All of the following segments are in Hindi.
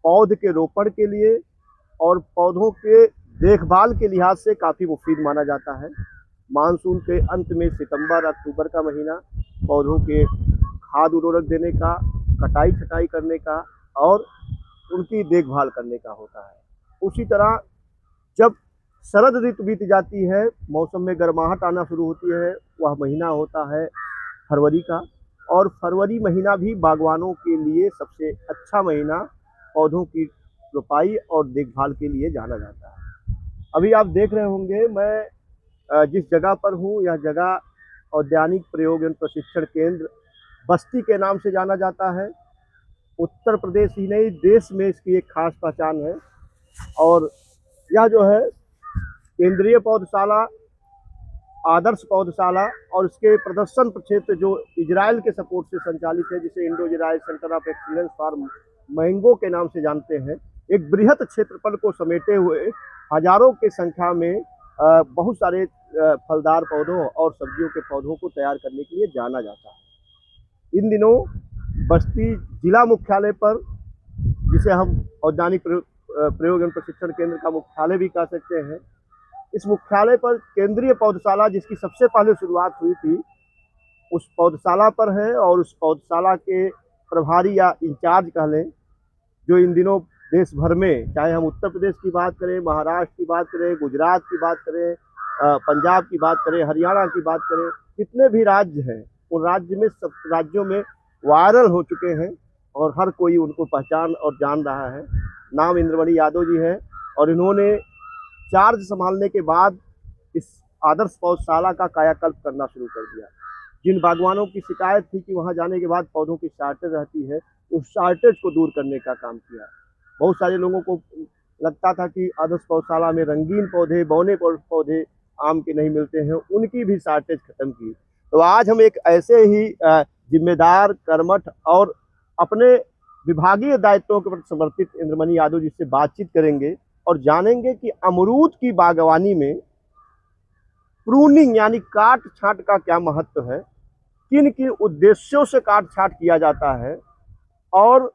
पौध के रोपण के लिए और पौधों के देखभाल के लिहाज से काफ़ी मुफीद माना जाता है। मानसून के अंत में सितंबर अक्टूबर का महीना पौधों के खाद उर्वरक देने का, कटाई छटाई करने का और उनकी देखभाल करने का होता है। उसी तरह जब शरद ऋतु बीत जाती है, मौसम में गर्माहट आना शुरू होती है, वह महीना होता है फरवरी का। और फरवरी महीना भी बागवानों के लिए सबसे अच्छा महीना पौधों की रोपाई और देखभाल के लिए जाना जाता है। अभी आप देख रहे होंगे मैं जिस जगह पर हूँ, यह जगह औद्यानिक प्रयोग एवं प्रशिक्षण केंद्र बस्ती के नाम से जाना जाता है। उत्तर प्रदेश ही नहीं, देश में इसकी एक खास पहचान है। और यह जो है केंद्रीय पौधशाला, आदर्श पौधशाला और इसके प्रदर्शन क्षेत्र जो इजराइल के सपोर्ट से संचालित है, जिसे Indo Israel centre of excellence for mango के नाम से जानते हैं, एक बृहत क्षेत्रफल को समेटे हुए हजारों की संख्या में बहुत सारे फलदार पौधों और सब्जियों के पौधों को तैयार करने के लिए जाना जाता है। इन दिनों बस्ती जिला मुख्यालय पर, जिसे हम औद्यानिक प्रयोग एवं प्रशिक्षण केंद्र का मुख्यालय भी कह सकते हैं, इस मुख्यालय पर केंद्रीय पौधशाला जिसकी सबसे पहले शुरुआत हुई थी, उस पौधशाला पर है। और उस पौधशाला के प्रभारी या इंचार्ज कह लें, जो इन दिनों देश भर में, चाहे हम उत्तर प्रदेश की बात करें, महाराष्ट्र की बात करें, गुजरात की बात करें, पंजाब की बात करें, हरियाणा की बात करें, जितने भी राज्य हैं उन राज्य में, सब राज्यों में वायरल हो चुके हैं और हर कोई उनको पहचान और जान रहा है। नाम इंद्रमणि यादव जी है और इन्होंने चार्ज संभालने के बाद इस आदर्श पौधशाला का कायाकल्प करना शुरू कर दिया। जिन बागवानों की शिकायत थी कि वहां जाने के बाद पौधों की शॉर्टेज रहती है, उस शॉर्टेज को दूर करने का काम किया। बहुत सारे लोगों को लगता था कि आदर्श पौधशाला में रंगीन पौधे, बौने पौधे आम के नहीं मिलते हैं, उनकी भी शॉर्टेज खत्म की। तो आज हम एक ऐसे ही जिम्मेदार, कर्मठ और अपने विभागीय दायित्वों के प्रति समर्पित इंद्रमणि यादव जी से बातचीत करेंगे और जानेंगे कि अमरूद की बागवानी में प्रूनिंग यानी काट छांट का क्या महत्व है, किन किन उद्देश्यों से काट छांट किया जाता है और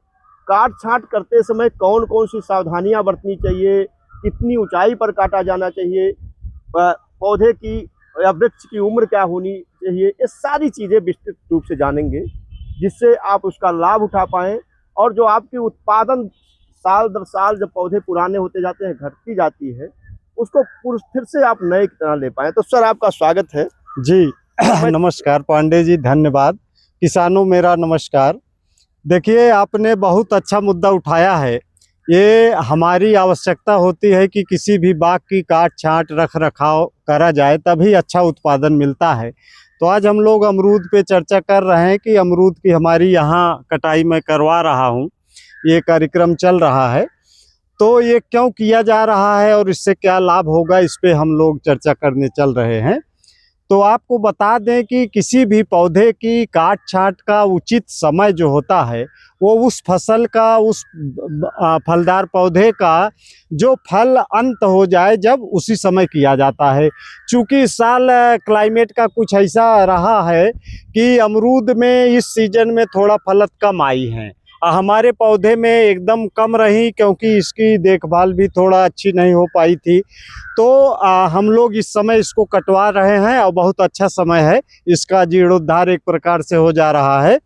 काट छांट करते समय कौन कौन सी सावधानियां बरतनी चाहिए, कितनी ऊंचाई पर काटा जाना चाहिए, पौधे की या वृक्ष की उम्र क्या होनी चाहिए, ये सारी चीज़ें विस्तृत रूप से जानेंगे, जिससे आप उसका लाभ उठा पाएँ और जो आपकी उत्पादन साल दर साल जब पौधे पुराने होते जाते हैं, घटती जाती है, उसको फिर से आप नए की तरह ले पाएँ। तो सर, आपका स्वागत है जी। नमस्कार पांडे जी, धन्यवाद। किसानों मेरा नमस्कार। देखिए, आपने बहुत अच्छा मुद्दा उठाया है। ये हमारी आवश्यकता होती है कि किसी भी बाग की काट छांट रख रखाव करा जाए, तभी अच्छा उत्पादन मिलता है। तो आज हम लोग अमरूद पे चर्चा कर रहे हैं कि अमरूद की हमारी यहाँ कटाई मैं करवा रहा हूँ, ये कार्यक्रम चल रहा है। तो ये क्यों किया जा रहा है और इससे क्या लाभ होगा, इस पे हम लोग चर्चा करने चल रहे हैं। तो आपको बता दें कि किसी भी पौधे की काट छांट का उचित समय जो होता है, वो उस फसल का, उस फलदार पौधे का जो फल अंत हो जाए, जब उसी समय किया जाता है। चूँकि इस साल क्लाइमेट का कुछ ऐसा रहा है कि अमरूद में इस सीजन में थोड़ा फलत कम आई हैं। हमारे पौधे में एकदम कम रही, क्योंकि इसकी देखभाल भी थोड़ा अच्छी नहीं हो पाई थी। तो हम लोग इस समय इसको कटवा रहे हैं और बहुत अच्छा समय है, इसका जीर्णोद्धार एक प्रकार से हो जा रहा है।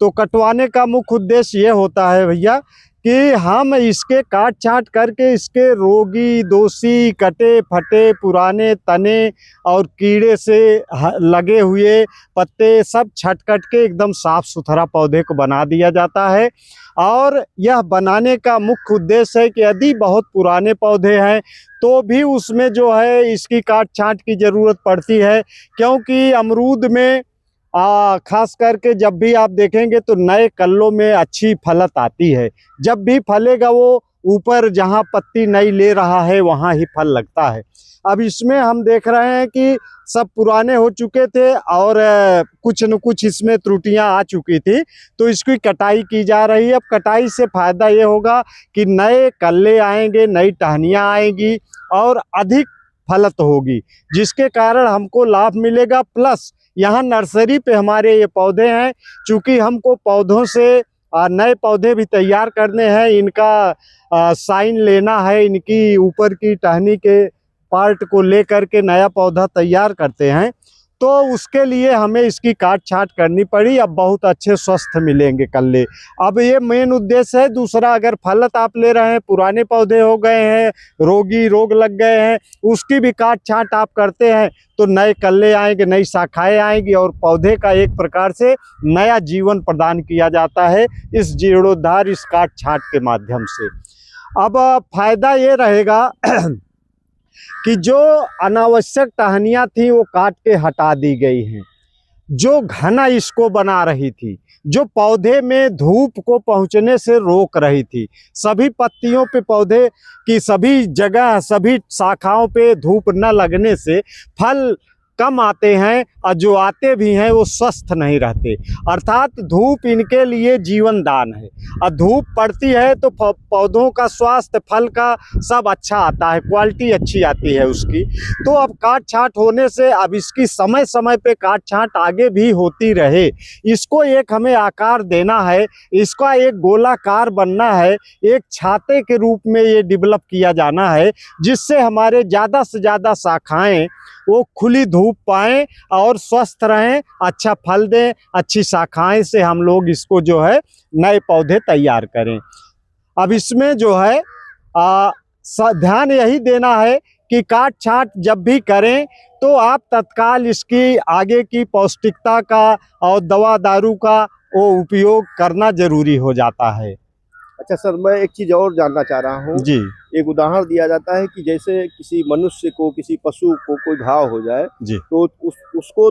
तो कटवाने का मुख्य उद्देश्य ये होता है भैया कि हम इसके काट छांट करके इसके रोगी, दोषी, कटे फटे पुराने तने और कीड़े से लगे हुए पत्ते सब छट कट के एकदम साफ सुथरा पौधे को बना दिया जाता है। और यह बनाने का मुख्य उद्देश्य है कि यदि बहुत पुराने पौधे हैं तो भी उसमें जो है इसकी काट छांट की ज़रूरत पड़ती है, क्योंकि अमरूद में खास करके जब भी आप देखेंगे तो नए कल्लों में अच्छी फलत आती है। जब भी फलेगा वो ऊपर जहाँ पत्ती नई ले रहा है वहाँ ही फल लगता है। अब इसमें हम देख रहे हैं कि सब पुराने हो चुके थे और कुछ न कुछ इसमें त्रुटियां आ चुकी थी, तो इसकी कटाई की जा रही है। अब कटाई से फ़ायदा ये होगा कि नए कल्ले आएंगे, नई टहनियाँ आएंगी और अधिक फलत होगी, जिसके कारण हमको लाभ मिलेगा। प्लस यहाँ नर्सरी पे हमारे ये पौधे हैं, चूँकि हमको पौधों से नए पौधे भी तैयार करने हैं, इनका साइन लेना है, इनकी ऊपर की टहनी के पार्ट को लेकर के नया पौधा तैयार करते हैं, तो उसके लिए हमें इसकी काट छांट करनी पड़ी। अब बहुत अच्छे स्वस्थ मिलेंगे कल्ले। अब ये मेन उद्देश्य है। दूसरा, अगर फलत आप ले रहे हैं, पुराने पौधे हो गए हैं, रोग लग गए हैं, उसकी भी काट छांट आप करते हैं तो नए कल्ले आएंगे, नई शाखाएं आएंगी और पौधे का एक प्रकार से नया जीवन प्रदान किया जाता है इस जीर्णोद्धार, इस काट छांट के माध्यम से। अब फायदा ये रहेगा कि जो अनावश्यक टहनियाँ थी वो काट के हटा दी गई हैं, जो घना इसको बना रही थी, जो पौधे में धूप को पहुंचने से रोक रही थी। सभी पत्तियों पे पौधे की सभी जगह, सभी शाखाओं पे धूप न लगने से फल कम आते हैं और जो आते भी हैं वो स्वस्थ नहीं रहते। अर्थात धूप इनके लिए जीवन दान है और धूप पड़ती है तो पौधों का स्वास्थ्य, फल का सब अच्छा आता है, क्वालिटी अच्छी आती है उसकी। तो अब काट छांट होने से अब इसकी समय समय पे काट छांट आगे भी होती रहे। इसको एक हमें आकार देना है, इसका एक गोलाकार बनना है, एक छाते के रूप में ये डेवलप किया जाना है, जिससे हमारे ज़्यादा से ज़्यादा शाखाएँ वो खुली धूप पाएँ और स्वस्थ रहें, अच्छा फल दें, अच्छी शाखाएं से हम लोग इसको जो है नए पौधे तैयार करें। अब इसमें जो है ध्यान यही देना है कि काट छांट जब भी करें तो आप तत्काल इसकी आगे की पौष्टिकता का और दवा दारू का वो उपयोग करना जरूरी हो जाता है। अच्छा सर, मैं एक चीज़ और जानना चाह रहा हूँ जी। एक उदाहरण दिया जाता है कि जैसे किसी मनुष्य को, किसी पशु को कोई घाव हो जाए जी। तो उसको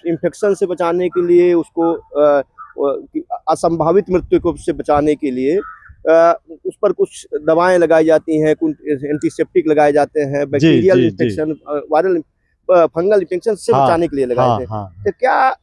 इन्फेक्शन से बचाने के लिए, उसको असंभावित मृत्यु को से बचाने के लिए उस पर कुछ दवाएं लगाई जाती हैं, कुछ एंटीसेप्टिक लगाए जाते हैं, bacterial infection, viral fungal infection से बचाने के लिए लगाए जाते हैं। तो क्या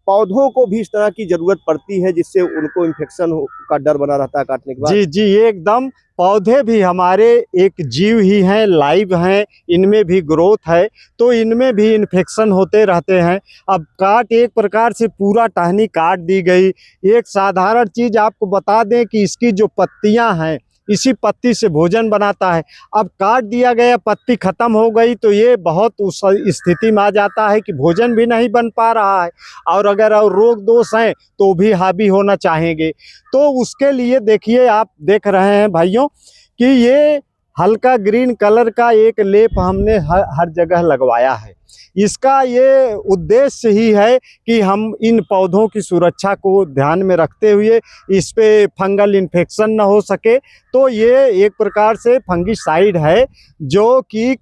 पौधों को भी इस तरह की जरूरत पड़ती है जिससे उनको इन्फेक्शन का डर बना रहता है काटने के बाद? जी जी, एकदम। पौधे भी हमारे एक जीव ही हैं, लाइव हैं, इनमें भी ग्रोथ है, तो इनमें भी इन्फेक्शन होते रहते हैं। अब काट एक प्रकार से पूरा टहनी काट दी गई। एक साधारण चीज़ आपको बता दें कि इसकी जो पत्तियां हैं, इसी पत्ती से भोजन बनाता है। अब काट दिया गया, पत्ती खत्म हो गई तो ये बहुत उस स्थिति में आ जाता है कि भोजन भी नहीं बन पा रहा है और अगर और रोग दोष हैं तो भी हावी होना चाहेंगे। तो उसके लिए देखिए, आप देख रहे हैं भाइयों कि ये हल्का ग्रीन कलर का एक लेप हमने हर जगह लगवाया है। इसका ये उद्देश्य ही है कि हम इन पौधों की सुरक्षा को ध्यान में रखते हुए इस पे फंगल इन्फेक्शन न हो सके। तो ये एक प्रकार से फंगिसाइड है जो कि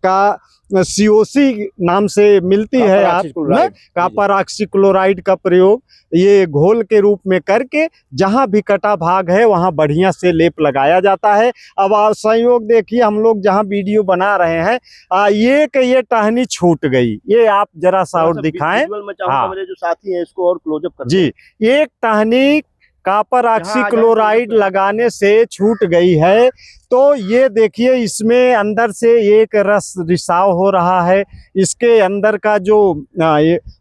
COC नाम से मिलती है। आप कॉपर ऑक्सीक्लोराइड का प्रयोग ये घोल के रूप में करके जहाँ भी कटा भाग है वहाँ बढ़िया से लेप लगाया जाता है। अब आप संयोग देखिए, हम लोग जहाँ वीडियो बना रहे हैं ये टहनी छूट गई, ये आप जरा सा और दिखाएं। हाँ, मेरे जो साथी हैं इसको और क्लोजअप कर जी। एक टहनी कॉपर ऑक्सीक्लोराइड लगाने से छूट गई है, तो ये देखिए इसमें अंदर से एक रस रिसाव हो रहा है। इसके अंदर का जो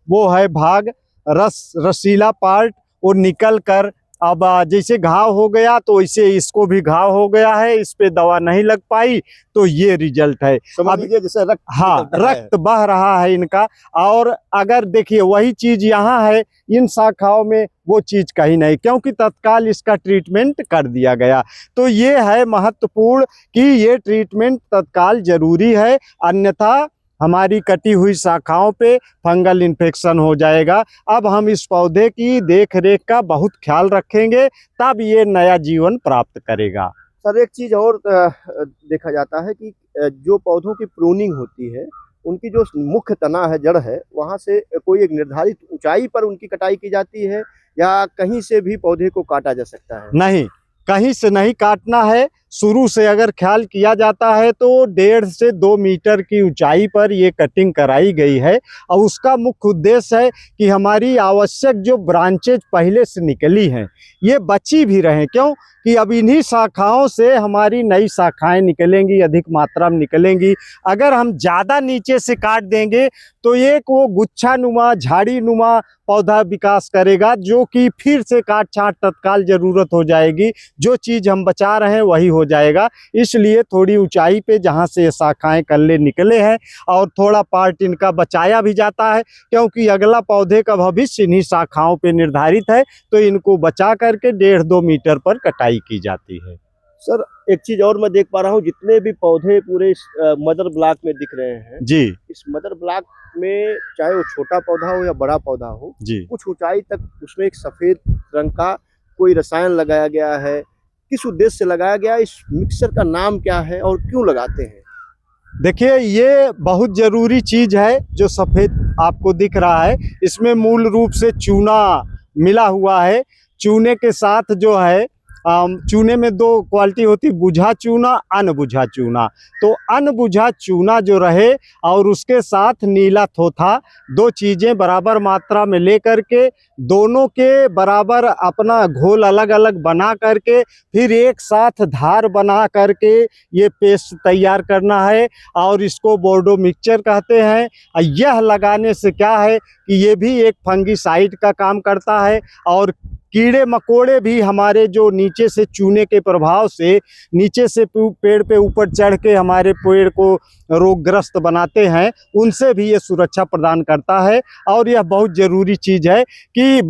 वो है भाग, रसीला पार्ट, वो निकल कर अब जैसे घाव हो गया तो इसे इसको भी घाव हो गया है, इस पे दवा नहीं लग पाई, तो ये रिजल्ट है। अब जैसे रक्त, हाँ, रक्त बह रहा है इनका। और अगर देखिए वही चीज यहाँ है, इन शाखाओं में वो चीज कहीं नहीं, क्योंकि तत्काल इसका ट्रीटमेंट कर दिया गया। तो ये है महत्वपूर्ण कि ये ट्रीटमेंट तत्काल जरूरी है, अन्यथा हमारी कटी हुई शाखाओं पे फंगल इन्फेक्शन हो जाएगा। अब हम इस पौधे की देख रेख का बहुत ख्याल रखेंगे, तब ये नया जीवन प्राप्त करेगा। सर, एक चीज़ और देखा जाता है कि जो पौधों की प्रूनिंग होती है, उनकी जो मुख्य तना है, जड़ है, वहाँ से कोई एक निर्धारित ऊंचाई पर उनकी कटाई की जाती है या कहीं से भी पौधे को काटा जा सकता है? नहीं, कहीं से नहीं काटना है, शुरू से अगर ख्याल किया जाता है तो 1.5 से 2 मीटर की ऊंचाई पर ये कटिंग कराई गई है। और उसका मुख्य उद्देश्य है कि हमारी आवश्यक जो ब्रांचेज पहले से निकली हैं ये बची भी रहें। क्यों कि अब इन्हीं शाखाओं से हमारी नई शाखाएं निकलेंगी, अधिक मात्रा में निकलेंगी। अगर हम ज़्यादा नीचे से काट देंगे तो एक वो गुच्छानुमा झाड़ी नुमा पौधा विकास करेगा, जो कि फिर से काट छांट तत्काल ज़रूरत हो जाएगी। जो चीज़ हम बचा रहे हैं वही हो जाएगा। इसलिए थोड़ी ऊंचाई पे जहाँ से ये शाखाएं कल्ले निकले हैं और थोड़ा पार्ट इनका बचाया भी जाता है, क्योंकि अगला पौधे का भविष्य इन्हीं शाखाओं पे निर्धारित है। तो इनको बचा करके 1.5-2 मीटर पर कटाई की जाती है। सर एक चीज और मैं देख पा रहा हूँ, जितने भी पौधे पूरे इस मदर ब्लॉक में दिख रहे हैं जी इस मदर ब्लॉक में, चाहे वो छोटा पौधा हो या बड़ा पौधा हो, जी कुछ ऊंचाई तक उसमें एक सफेद रंग का कोई रसायन लगाया गया है। किस उद्देश्य से लगाया गया, इस मिक्सचर का नाम क्या है और क्यों लगाते हैं? देखिए, ये बहुत ज़रूरी चीज़ है जो सफ़ेद आपको दिख रहा है। इसमें मूल रूप से चूना मिला हुआ है। चूने के साथ जो है चूने में 2 क्वालिटी होती है, बुझा चूना, अनबुझा चूना। तो अनबुझा चूना जो रहे और उसके साथ नीला थोथा, 2 चीज़ें बराबर मात्रा में ले करके दोनों के बराबर अपना घोल अलग अलग बना करके फिर एक साथ धार बना करके ये पेस्ट तैयार करना है और इसको बोर्डो मिक्सचर कहते हैं। यह लगाने से क्या है कि ये भी एक फंगिसाइड का काम करता है और कीड़े मकोड़े भी हमारे जो नीचे से चूने के प्रभाव से नीचे से पेड़ पे ऊपर चढ़ के हमारे पेड़ को रोगग्रस्त बनाते हैं, उनसे भी ये सुरक्षा प्रदान करता है। और यह बहुत ज़रूरी चीज़ है कि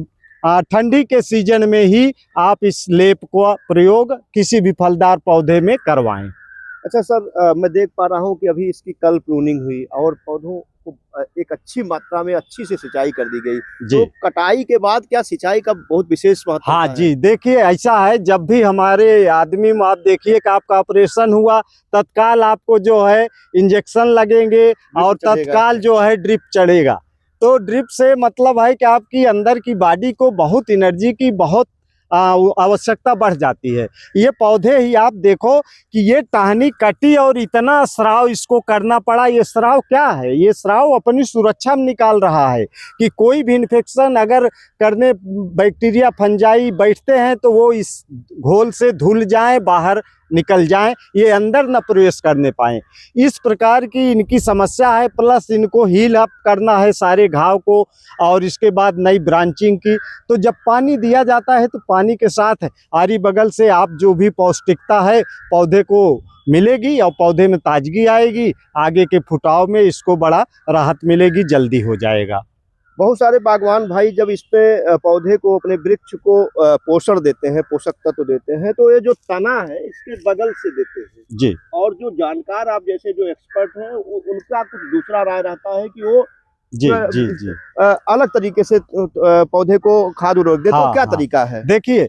ठंडी के सीजन में ही आप इस लेप का प्रयोग किसी भी फलदार पौधे में करवाएं। अच्छा सर, मैं देख पा रहा हूँ कि अभी इसकी कल प्रूनिंग हुई और पौधों को एक अच्छी मात्रा में अच्छी से सिंचाई कर दी गई। जी। तो कटाई के बाद क्या सिंचाई का बहुत विशेष महत्व हाँ होता है? जी, देखिए ऐसा है, जब भी हमारे आदमी में आप देखिए कि आपका ऑपरेशन हुआ, तत्काल आपको जो है इंजेक्शन लगेंगे और चढ़ेगा। तत्काल जो है ड्रिप चढ़ेगा। तो ड्रिप से मतलब है कि आपकी अंदर की बॉडी को बहुत एनर्जी की बहुत आवश्यकता बढ़ जाती है। ये पौधे ही आप देखो कि ये टहनी कटी और इतना स्राव इसको करना पड़ा। ये स्राव क्या है? ये स्राव अपनी सुरक्षा में निकाल रहा है कि कोई भी इन्फेक्शन अगर करने बैक्टीरिया फंजाई बैठते हैं तो वो इस घोल से धुल जाएं, बाहर निकल जाएं, ये अंदर न प्रवेश करने पाएं। इस प्रकार की इनकी समस्या है। प्लस इनको हील अप करना है सारे घाव को और इसके बाद नई ब्रांचिंग की। तो जब पानी दिया जाता है तो पानी के साथ आरी बगल से आप जो भी पौष्टिकता है पौधे को मिलेगी और पौधे में ताजगी आएगी। आगे के फुटाव में इसको बड़ा राहत मिलेगी, जल्दी हो जाएगा। बहुत सारे बागवान भाई जब इस पे पौधे को, अपने वृक्ष को पोषण देते हैं, पोषक तत्व देते हैं, तो ये जो तना है इसके बगल से देते हैं जी। और जो जानकार आप जैसे जो एक्सपर्ट हैं उनका कुछ दूसरा राय रहता है कि वो जी जी जी अलग तरीके से पौधे को खाद उर्वरक दे। तो क्या हाँ। तरीका है? देखिए,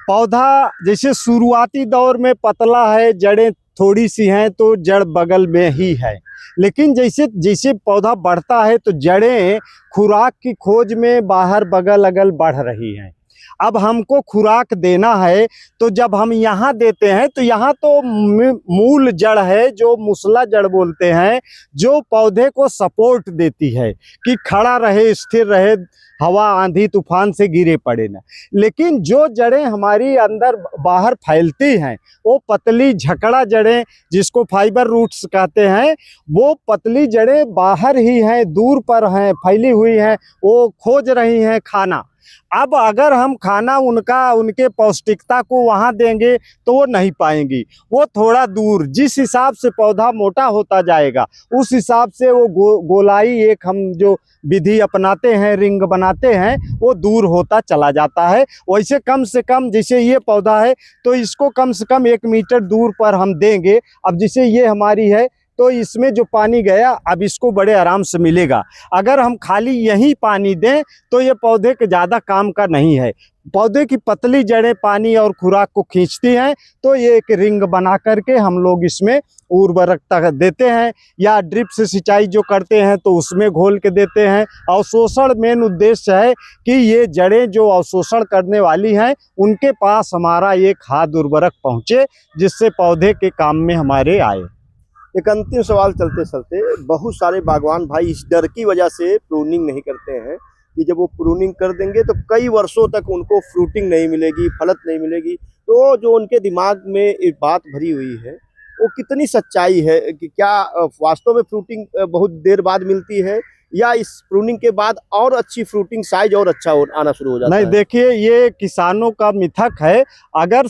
पौधा जैसे शुरुआती दौर में पतला है, जड़ें थोड़ी सी हैं तो जड़ बगल में ही है, लेकिन जैसे जैसे पौधा बढ़ता है तो जड़ें खुराक की खोज में बाहर बगल अगल बढ़ रही हैं। अब हमको खुराक देना है तो जब हम यहाँ देते हैं तो यहाँ तो मूल जड़ है जो मुसला जड़ बोलते हैं, जो पौधे को सपोर्ट देती है कि खड़ा रहे, स्थिर रहे, हवा आंधी तूफान से गिरे पड़े ना। लेकिन जो जड़ें हमारी अंदर बाहर फैलती हैं वो पतली झकड़ा जड़ें, जिसको फाइबर रूट्स कहते हैं, वो पतली जड़ें बाहर ही हैं, दूर पर हैं, फैली हुई हैं, वो खोज रही हैं खाना। अब अगर हम खाना उनके पौष्टिकता को वहाँ देंगे तो वो नहीं पाएंगी। वो थोड़ा दूर, जिस हिसाब से पौधा मोटा होता जाएगा उस हिसाब से वो गोलाई एक हम जो विधि अपनाते हैं, रिंग बनाते हैं, वो दूर होता चला जाता है। वैसे कम से कम जैसे ये पौधा है तो इसको कम से कम 1 मीटर दूर पर हम देंगे। अब जैसे ये हमारी है तो इसमें जो पानी गया अब इसको बड़े आराम से मिलेगा। अगर हम खाली यहीं पानी दें तो ये पौधे के ज़्यादा काम का नहीं है। पौधे की पतली जड़ें पानी और खुराक को खींचती हैं, तो ये एक रिंग बना करके हम लोग इसमें उर्वरकता देते हैं, या ड्रिप से सिंचाई जो करते हैं तो उसमें घोल के देते हैं। अवशोषण मेन उद्देश्य है कि ये जड़ें जो अवशोषण करने वाली हैं उनके पास हमारा ये खाद उर्वरक पहुँचे, जिससे पौधे के काम में हमारे आए। एक अंतिम सवाल चलते चलते, बहुत सारे बागवान भाई इस डर की वजह से प्रूनिंग नहीं करते हैं कि जब वो प्रूनिंग कर देंगे तो कई वर्षों तक उनको फ्रूटिंग नहीं मिलेगी, फलत नहीं मिलेगी। तो जो उनके दिमाग में एक बात भरी हुई है वो कितनी सच्चाई है कि क्या वास्तव में फ्रूटिंग बहुत देर बाद मिलती है, या इस प्रूनिंग के बाद और अच्छी फ्रूटिंग साइज और अच्छा आना शुरू हो जाता नहीं, है? देखिए ये किसानों का मिथक है। अगर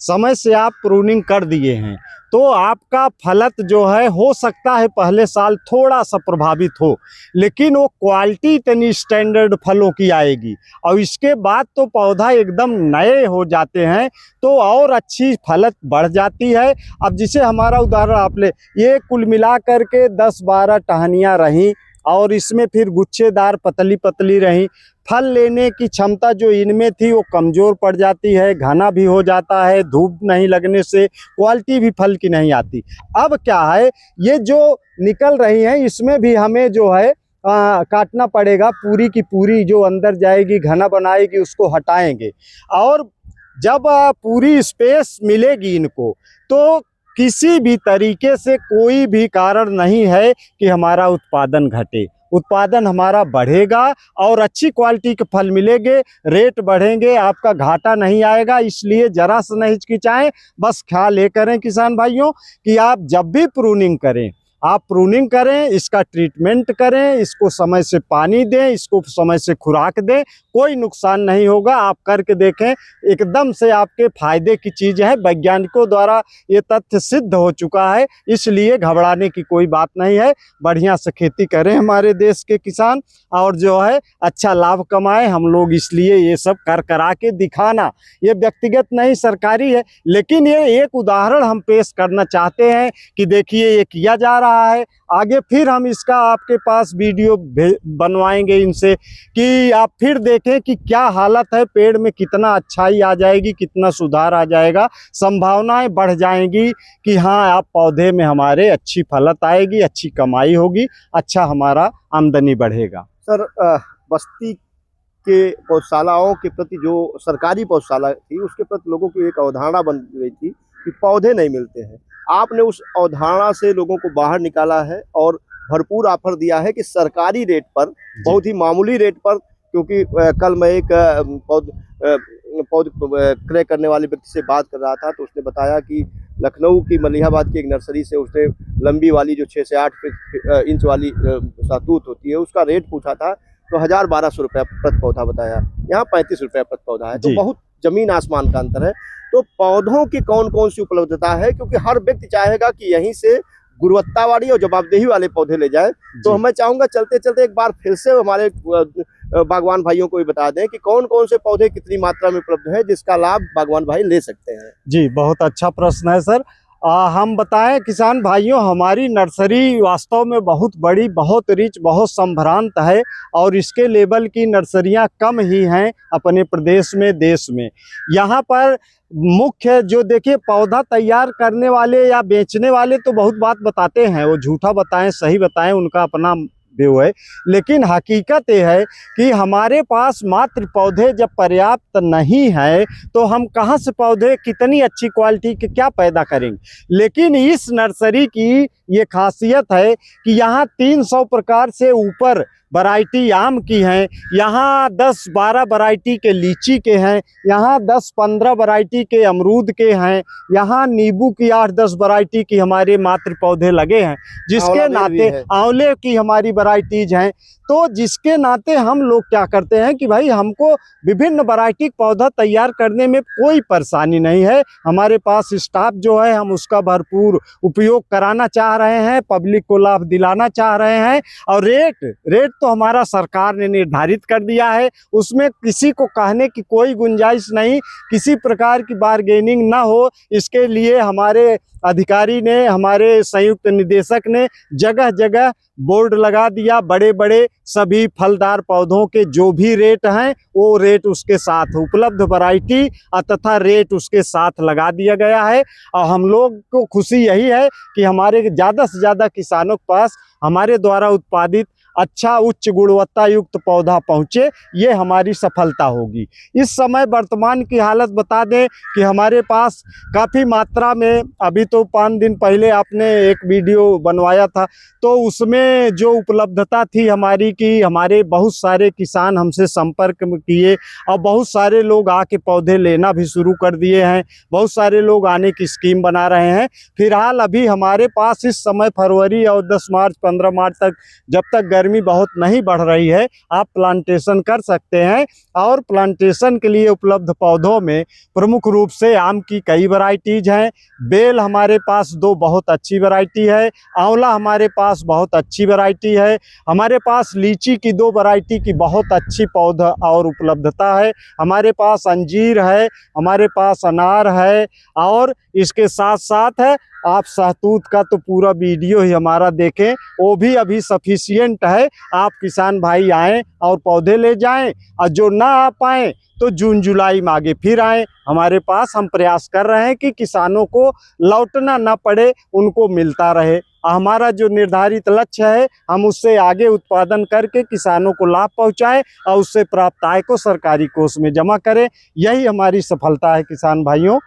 समय से आप प्रूनिंग कर दिए हैं तो आपका फलत जो है हो सकता है पहले साल थोड़ा सा प्रभावित हो, लेकिन वो क्वालिटी इतनी स्टैंडर्ड फलों की आएगी और इसके बाद तो पौधा एकदम नए हो जाते हैं, तो और अच्छी फलत बढ़ जाती है। अब जिसे हमारा उदाहरण आप ले, ये कुल मिला करके 10-12 टहनियाँ रहीं और इसमें फिर गुच्छेदार पतली पतली रहीं। फल लेने की क्षमता जो इनमें थी वो कमज़ोर पड़ जाती है, घना भी हो जाता है, धूप नहीं लगने से क्वालिटी भी फल की नहीं आती। अब क्या है, ये जो निकल रही हैं इसमें भी हमें जो है काटना पड़ेगा, पूरी की पूरी जो अंदर जाएगी घना बनाएगी उसको हटाएंगे, और जब पूरी स्पेस मिलेगी इनको तो किसी भी तरीके से कोई भी कारण नहीं है कि हमारा उत्पादन घटे। उत्पादन हमारा बढ़ेगा और अच्छी क्वालिटी के फल मिलेंगे, रेट बढ़ेंगे, आपका घाटा नहीं आएगा। इसलिए जरा सा नहीं हिचकिचाएं, बस ख्याल ये करें किसान भाइयों कि आप जब भी प्रूनिंग करें, आप प्रूनिंग करें, इसका ट्रीटमेंट करें, इसको समय से पानी दें, इसको समय से खुराक दें, कोई नुकसान नहीं होगा। आप करके देखें, एकदम से आपके फायदे की चीज़ है। वैज्ञानिकों द्वारा ये तथ्य सिद्ध हो चुका है, इसलिए घबराने की कोई बात नहीं है। बढ़िया से खेती करें हमारे देश के किसान, और जो है अच्छा लाभ कमाएं हम लोग। इसलिए ये सब कर करा के दिखाना, ये व्यक्तिगत नहीं सरकारी है, लेकिन ये एक उदाहरण हम पेश करना चाहते हैं कि देखिए ये किया जा रहा है। आगे फिर हम इसका आपके पास वीडियो बनवाएंगे इनसे कि आप फिर देखें कि क्या हालत है, पेड़ में कितना अच्छाई आ जाएगी, कितना सुधार आ जाएगा, संभावनाएं बढ़ जाएंगी कि हाँ आप पौधे में हमारे अच्छी फलत आएगी, अच्छी कमाई होगी, अच्छा हमारा आमदनी बढ़ेगा। सर, बस्ती के पौधशालाओं के प्रति, जो सरकारी पौधशाला थी उसके प्रति लोगों की एक अवधारणा बन गई थी कि पौधे नहीं मिलते हैं। आपने उस अवधारणा से लोगों को बाहर निकाला है और भरपूर ऑफर दिया है कि सरकारी रेट पर, बहुत ही मामूली रेट पर, क्योंकि कल मैं एक पौध क्रय करने वाले व्यक्ति से बात कर रहा था तो उसने बताया कि लखनऊ की मलिहाबाद की एक नर्सरी से उसने लंबी वाली जो 6 से 8 इंच वाली सातूत होती है उसका रेट पूछा था तो 1200 रुपया प्रति पौधा बताया। यहाँ 35 रुपया प्रति पौधा है, तो बहुत जमीन आसमान का अंतर है। तो पौधों की कौन कौन सी उपलब्धता है, क्योंकि हर व्यक्ति चाहेगा कि यहीं से गुणवत्ता वाली और जवाबदेही वाले पौधे ले जाए। तो मैं चाहूंगा चलते चलते एक बार फिर से हमारे बागवान भाइयों को भी बता दें कि कौन कौन से पौधे कितनी मात्रा में उपलब्ध है जिसका लाभ बागवान भाई ले सकते हैं। जी, बहुत अच्छा प्रश्न है सर। हम बताएं किसान भाइयों, हमारी नर्सरी वास्तव में बहुत बड़ी, बहुत रिच, बहुत संभ्रांत है और इसके लेवल की नर्सरियां कम ही हैं अपने प्रदेश में, देश में। यहाँ पर मुख्य जो देखिए, पौधा तैयार करने वाले या बेचने वाले तो बहुत बात बताते हैं, वो झूठा बताएं सही बताएं उनका अपना व्यू है, लेकिन हकीकत ये है कि हमारे पास मात्र पौधे जब पर्याप्त नहीं है तो हम कहाँ से पौधे कितनी अच्छी क्वालिटी के क्या पैदा करेंगे। लेकिन इस नर्सरी की ये खासियत है कि यहाँ 300 प्रकार से ऊपर वैरायटी आम की हैं, यहाँ 10-12 वैरायटी के लीची के हैं, यहाँ 10-15 वैरायटी के अमरूद के हैं, यहाँ नींबू की 8-10 वैरायटी की हमारे मात्र पौधे लगे हैं, जिसके नाते आंवले की हमारी वैरायटीज हैं। तो जिसके नाते हम लोग क्या करते हैं कि भाई हमको विभिन्न वैरायटी पौधा तैयार करने में कोई परेशानी नहीं है। हमारे पास स्टाफ जो है, हम उसका भरपूर उपयोग कराना चाह रहे हैं, पब्लिक को लाभ दिलाना चाह रहे हैं। और रेट तो हमारा सरकार ने निर्धारित कर दिया है, उसमें किसी को कहने की कोई गुंजाइश नहीं, किसी प्रकार की बार्गेनिंग ना हो। इसके लिए हमारे अधिकारी ने, हमारे संयुक्त निदेशक ने जगह जगह बोर्ड लगा दिया, बड़े बड़े सभी फलदार पौधों के जो भी रेट हैं वो रेट उसके साथ उपलब्ध वैरायटी तथा रेट उसके साथ लगा दिया गया है। और हम लोग को खुशी यही है कि हमारे ज़्यादा से ज़्यादा किसानों के पास हमारे द्वारा उत्पादित अच्छा उच्च गुणवत्ता युक्त पौधा पहुँचे, ये हमारी सफलता होगी। इस समय वर्तमान की हालत बता दें कि हमारे पास काफ़ी मात्रा में, अभी तो 5 दिन पहले आपने एक वीडियो बनवाया था तो उसमें जो उपलब्धता थी हमारी कि हमारे बहुत सारे किसान हमसे संपर्क किए और बहुत सारे लोग आके पौधे लेना भी शुरू कर दिए हैं, बहुत सारे लोग आने की स्कीम बना रहे हैं। फिलहाल अभी हमारे पास इस समय फरवरी और 10 मार्च 15 मार्च तक, जब तक गर्मी बहुत नहीं बढ़ रही है, आप प्लांटेशन कर सकते हैं। और प्लांटेशन के लिए उपलब्ध पौधों में प्रमुख रूप से आम की कई वैरायटीज़ हैं, बेल हमारे पास 2 बहुत अच्छी वैरायटी है, आंवला हमारे पास बहुत अच्छी वैरायटी है, हमारे पास लीची की 2 वैरायटी की बहुत अच्छी पौधा और उपलब्धता है, हमारे पास अंजीर है, हमारे पास अनार है। और इसके साथ साथ है, आप सहतूत का तो पूरा वीडियो ही हमारा देखें, वो भी अभी सफिशिएंट है। आप किसान भाई आएँ और पौधे ले जाएं, और जो ना आ पाएँ तो जून जुलाई में आगे फिर आएँ हमारे पास। हम प्रयास कर रहे हैं कि किसानों को लौटना ना पड़े, उनको मिलता रहे। हमारा जो निर्धारित लक्ष्य है, हम उससे आगे उत्पादन करके किसानों को लाभ पहुंचाएं और उससे प्राप्त आय को सरकारी कोष में जमा करें। यही हमारी सफलता है किसान भाइयों।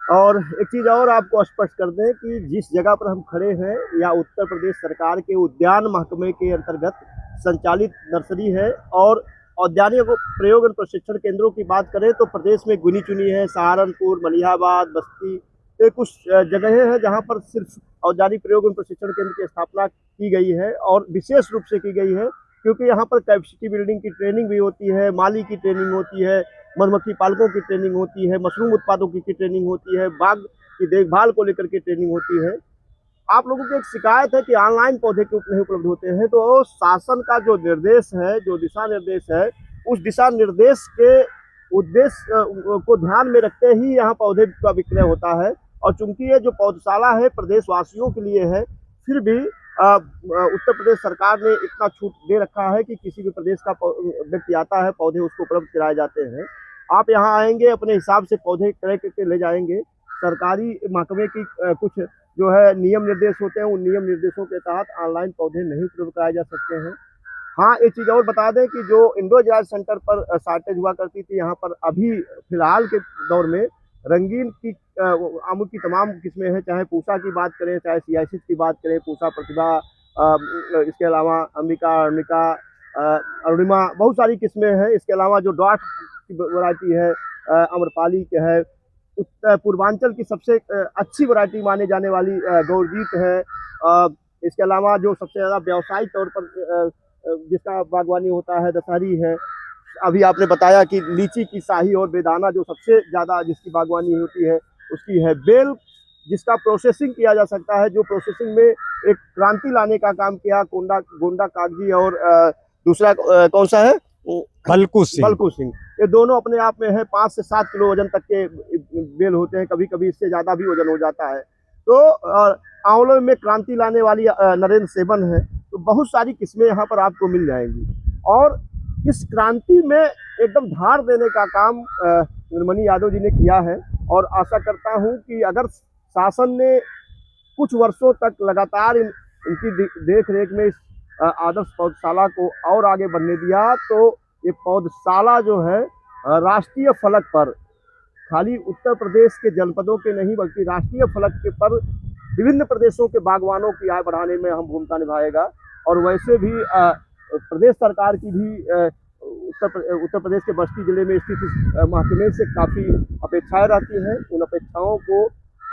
और एक चीज़ और आपको स्पष्ट कर दें कि जिस जगह पर हम खड़े हैं या उत्तर प्रदेश सरकार के उद्यान महकमे के अंतर्गत संचालित नर्सरी है। और औद्यानिक प्रयोग एवं प्रशिक्षण केंद्रों की बात करें तो प्रदेश में गिनी चुनी है, सहारनपुर, मलिहाबाद, बस्ती, ये कुछ जगहें हैं जहां पर सिर्फ औद्यानिक प्रयोग एवं प्रशिक्षण केंद्र की स्थापना की गई है, और विशेष रूप से की गई है क्योंकि यहाँ पर कैपेसिटी बिल्डिंग की ट्रेनिंग भी होती है, माली की ट्रेनिंग होती है, मधुमक्खी पालकों की ट्रेनिंग होती है, मशरूम उत्पादों की ट्रेनिंग होती है, बाग की देखभाल को लेकर के ट्रेनिंग होती है। आप लोगों की एक शिकायत है कि ऑनलाइन पौधे क्यों नहीं उपलब्ध होते हैं, तो शासन का जो निर्देश है, जो दिशा निर्देश है, उस दिशा निर्देश के उद्देश्य को ध्यान में रखते ही यहाँ पौधे का विक्रय होता है। और चूंकि ये जो पौधशाला है प्रदेशवासियों के लिए है, फिर भी उत्तर प्रदेश सरकार ने इतना छूट दे रखा है कि किसी भी प्रदेश का व्यक्ति आता है, पौधे उसको उपलब्ध कराए जाते हैं। आप यहाँ आएंगे, अपने हिसाब से पौधे क्रय करके ले जाएंगे। सरकारी महकमे की कुछ जो है नियम निर्देश होते हैं, उन नियम निर्देशों के तहत ऑनलाइन पौधे नहीं उपलब्ध कराए जा सकते हैं। हाँ, एक चीज़ और बता दें कि जो इंडो जायज सेंटर पर शॉर्टेज हुआ करती थी, यहाँ पर अभी फिलहाल के दौर में रंगीन की आम की तमाम किस्में हैं, चाहे पूसा की बात करें, चाहे सियासित की बात करें, पूसा प्रतिभा, इसके अलावा अंबिका, अर्णिका, अरुणिमा, बहुत सारी किस्में हैं। इसके अलावा जो डॉट की वैरायटी है, अम्रपाली के है, उत्तर पूर्वांचल की सबसे अच्छी वैरायटी माने जाने वाली गौरजीत है। इसके अलावा जो सबसे ज़्यादा व्यावसायिक तौर पर जिसका बागवानी होता है, दशहरी है। अभी आपने बताया कि लीची की शाही और बेदाना जो सबसे ज़्यादा जिसकी बागवानी होती है उसकी है। बेल जिसका प्रोसेसिंग किया जा सकता है, जो प्रोसेसिंग में एक क्रांति लाने का काम किया, गोंडा कागजी, और दूसरा कौन सा है, बल्कू सिंह। ये दोनों अपने आप में है 5 से 7 किलो वजन तक के बेल होते हैं, कभी कभी इससे ज़्यादा भी वजन हो जाता है। तो आंवलों में क्रांति लाने वाली नरेंद्र सेवन है। तो बहुत सारी किस्में यहाँ पर आपको मिल जाएंगी, और इस क्रांति में एकदम धार देने का काम निर्मनी यादव जी ने किया है। और आशा करता हूँ कि अगर शासन ने कुछ वर्षों तक लगातार इनकी देख रेख में इस आदर्श पौधशाला को और आगे बढ़ने दिया, तो ये पौधशाला जो है राष्ट्रीय फलक पर, खाली उत्तर प्रदेश के जनपदों के नहीं बल्कि राष्ट्रीय फलक के पर विभिन्न प्रदेशों के बागवानों की आय बढ़ाने में अहम भूमिका निभाएगा। और वैसे भी प्रदेश सरकार की भी उत्तर प्रदेश के बस्ती जिले में स्थित इस महकमे से काफ़ी अपेक्षाएं रहती हैं। उन अपेक्षाओं को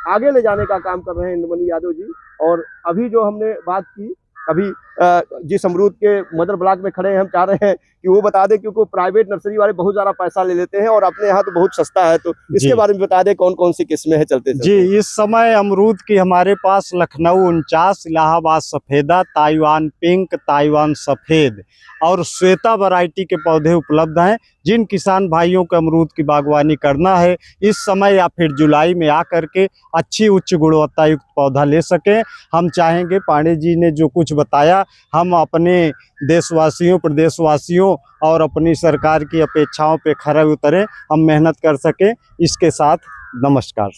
आगे ले जाने का काम कर रहे हैं निर्मनी यादव जी। और अभी जो हमने बात की, अभी जिस अमरूद के मदर ब्लॉक में खड़े हैं, हम चाह रहे हैं कि वो बता दें, क्योंकि प्राइवेट नर्सरी वाले बहुत ज़्यादा पैसा ले लेते हैं और अपने यहाँ तो बहुत सस्ता है। तो जी। इसके बारे में बता दें कौन कौन सी किस्में हैं चलते जी, इस समय अमरूद की हमारे पास Lucknow 49, Allahabad सफ़ेदा, Taiwan pink, Taiwan सफ़ेद और श्वेता वैरायटी के पौधे उपलब्ध हैं। जिन किसान भाइयों को अमरूद की बागवानी करना है, इस समय या फिर जुलाई में आकर के अच्छी उच्च गुणवत्ता युक्त पौधा ले सकें। हम चाहेंगे, पांडे जी ने जो कुछ बताया, हम अपने देशवासियों, प्रदेशवासियों और अपनी सरकार की अपेक्षाओं पे खरे उतरें, हम मेहनत कर सकें। इसके साथ नमस्कार।